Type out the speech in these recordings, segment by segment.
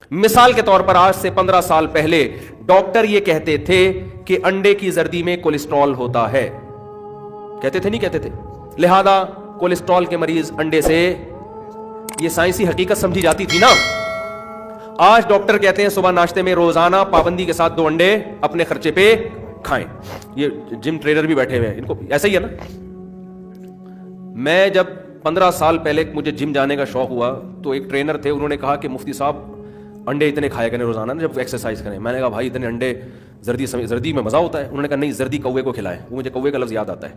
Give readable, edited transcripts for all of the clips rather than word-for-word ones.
مثال کے طور پر آج سے 15 سال پہلے ڈاکٹر یہ کہتے تھے کہ انڈے کی زردی میں کولیسٹرول ہوتا ہے. کہتے تھے نہیں کہتے تھے؟ لہذا کولیسٹرول کے مریض انڈے سے، یہ سائنسی حقیقت سمجھی جاتی تھی نا. آج ڈاکٹر کہتے ہیں صبح ناشتے میں روزانہ پابندی کے ساتھ 2 انڈے اپنے خرچے پہ کھائیں. یہ جم ٹرینر بھی بیٹھے ہوئے ہیں، ان کو ایسا ہی ہے نا. میں جب 15 سال پہلے مجھے جم جانے کا شوق ہوا تو ایک ٹرینر تھے، انہوں نے کہا کہ مفتی صاحب انڈے اتنے کھایا کریں روزانہ جب ایکسرسائز کریں. میں نے کہا بھائی اتنے انڈے زردی میں مزہ ہوتا ہے؟ انہوں نے کہا نہیں، زردی کوے کو کھلائیں. وہ مجھے کوے کا لفظ یاد آتا ہے.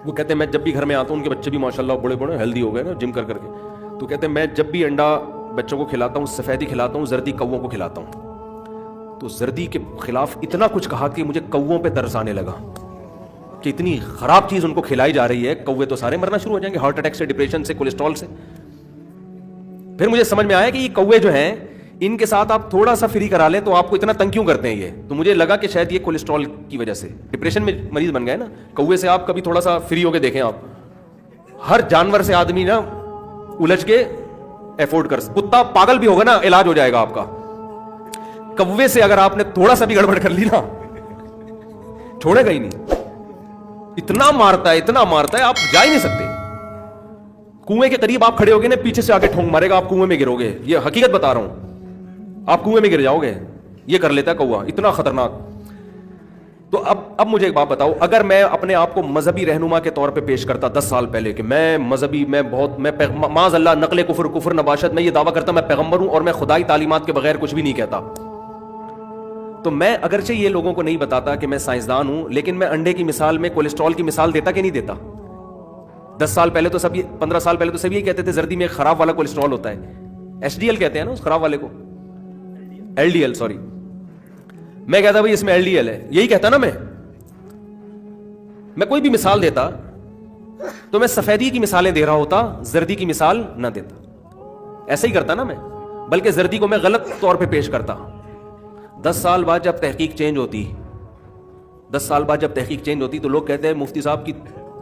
وہ کہتے ہیں میں جب بھی گھر میں آتا ہوں، ان کے بچے بھی ماشاءاللہ بڑے بڑے ہیلدی ہو گئے نا جم کر کے، تو کہتے ہیں میں جب بھی انڈا بچوں کو کھلاتا ہوں سفیدی کھلاتا ہوں، زردی کووں کو کھلاتا ہوں. تو زردی کے خلاف اتنا کچھ کہا کہ مجھے کووں پہ ترس آنے لگا کہ اتنی خراب چیز ان کو کھلائی جا رہی ہے. کوے تو سارے مرنا شروع ہو جائیں گے، ہارٹ اٹیک سے، ڈپریشن سے، کولیسٹرول سے. پھر مجھے سمجھ میں آیا کہ یہ کوے جو ہیں ان کے ساتھ آپ تھوڑا سا فری کرا لیں تو آپ کو اتنا تنگ کیوں کرتے ہیں یہ. تو مجھے لگا کہ شاید یہ کولیسٹرول کی وجہ سے ڈپریشن میں مریض بن گئے نا. کوے سے آپ کبھی تھوڑا سا فری ہو کے دیکھیں، آپ ہر جانور سے آدمی نا الجھ کے افورڈ کر، کتا پاگل بھی ہوگا نا علاج ہو جائے گا آپ کا. کوے سے اگر آپ نے تھوڑا سا بھی گڑبڑ کر لی نا چھوڑے گا ہی نہیں. اتنا مارتا ہے آپ جا ہی نہیں سکتے. کنویں کے قریب آپ کھڑے ہو گے نا، پیچھے سے آگے ٹھونک مارے گا، آپ کنویں میں گرو گے. یہ حقیقت بتا رہا ہوں، آپ کنویں میں گر جاؤ گے. یہ کر لیتا ہے کوا، اتنا خطرناک. تو اب مجھے ایک بات بتاؤ، اگر میں اپنے آپ کو مذہبی رہنما کے طور پہ پیش کرتا 10 سال پہلے کہ میں مذہبی، میں معاذ اللہ نقل کفر نباشت، میں یہ دعویٰ کرتا میں پیغمبر ہوں اور میں خدائی تعلیمات کے بغیر کچھ بھی نہیں کہتا، تو میں اگرچہ یہ لوگوں کو نہیں بتاتا کہ میں سائنسدان ہوں، لیکن میں انڈے کی مثال میں کولیسٹرول کی مثال دیتا کہ نہیں دیتا. 10 سال پہلے تو سب، 15 سال پہلے تو سب یہ کہتے تھے زردی میں خراب والا کولیسٹرول ہوتا ہے. HDL کہتے ہیں نا اس خراب والے کو، LDL سوری. میں کہتا بھائی اس میں LDL ہے، یہی کہتا نا. میں کوئی بھی مثال دیتا تو میں سفیدی کی مثالیں دے رہا ہوتا، زردی کی مثال نہ دیتا. ایسا ہی کرتا نا میں، بلکہ زردی کو میں غلط طور پہ پیش کرتا. 10 سال بعد جب تحقیق چینج ہوتی تو لوگ کہتے ہیں مفتی صاحب کی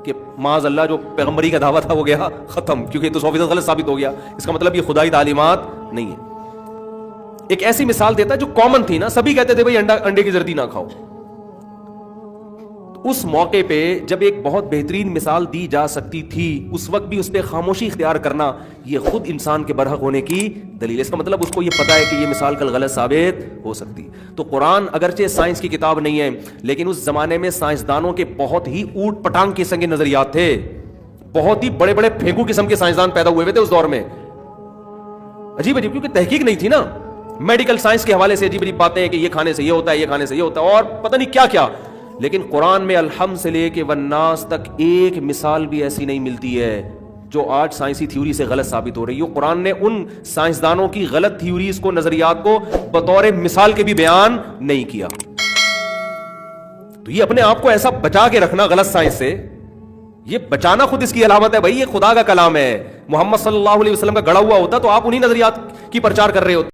کہ معاذ اللہ جو پیغمبری کا دعویٰ تھا وہ گیا ختم، کیونکہ یہ تو 100% غلط ثابت ہو گیا. اس کا مطلب یہ خدائی تعلیمات نہیں ہے. ایک ایسی مثال دیتا جو کامن تھی نا، سبھی کہتے تھے بھائی انڈے کی زردی نہ کھاؤ. اس موقع پہ جب ایک بہت بہترین مثال دی جا سکتی تھی، اس وقت بھی اس پہ خاموشی اختیار کرنا یہ خود انسان کے برحق ہونے کی دلیل. اس کا مطلب اس کو یہ پتا ہے کہ یہ مثال کل غلط ثابت ہو سکتی. تو قرآن اگرچہ سائنس کی کتاب نہیں ہے، لیکن اس زمانے میں سائنسدانوں کے بہت ہی اوٹ پٹانگ قسم کے نظریات تھے. بہت ہی بڑے بڑے پھینکو قسم کے سائنسدان پیدا ہوئے تھے اس دور میں. عجیب کیونکہ تحقیق نہیں تھی نا. میڈیکل سائنس کے حوالے سے عجیب باتیں ہیں کہ یہ کھانے سے یہ ہوتا ہے، یہ کھانے سے یہ ہوتا ہے، اور پتہ نہیں کیا کیا. لیکن قرآن میں الحمد سے لے کے والناس تک ایک مثال بھی ایسی نہیں ملتی ہے جو آج سائنسی تھیوری سے غلط ثابت ہو رہی ہے. قرآن نے ان سائنسدانوں کی غلط تھیوریز کو، نظریات کو بطور مثال کے بھی بیان نہیں کیا. تو یہ اپنے آپ کو ایسا بچا کے رکھنا غلط سائنس سے، یہ بچانا خود اس کی علامت ہے. بھائی یہ خدا کا کلام ہے، محمد صلی اللہ علیہ وسلم کا گڑا ہوا ہوتا تو آپ انہی نظریات کی پرچار کر رہے ہوتے.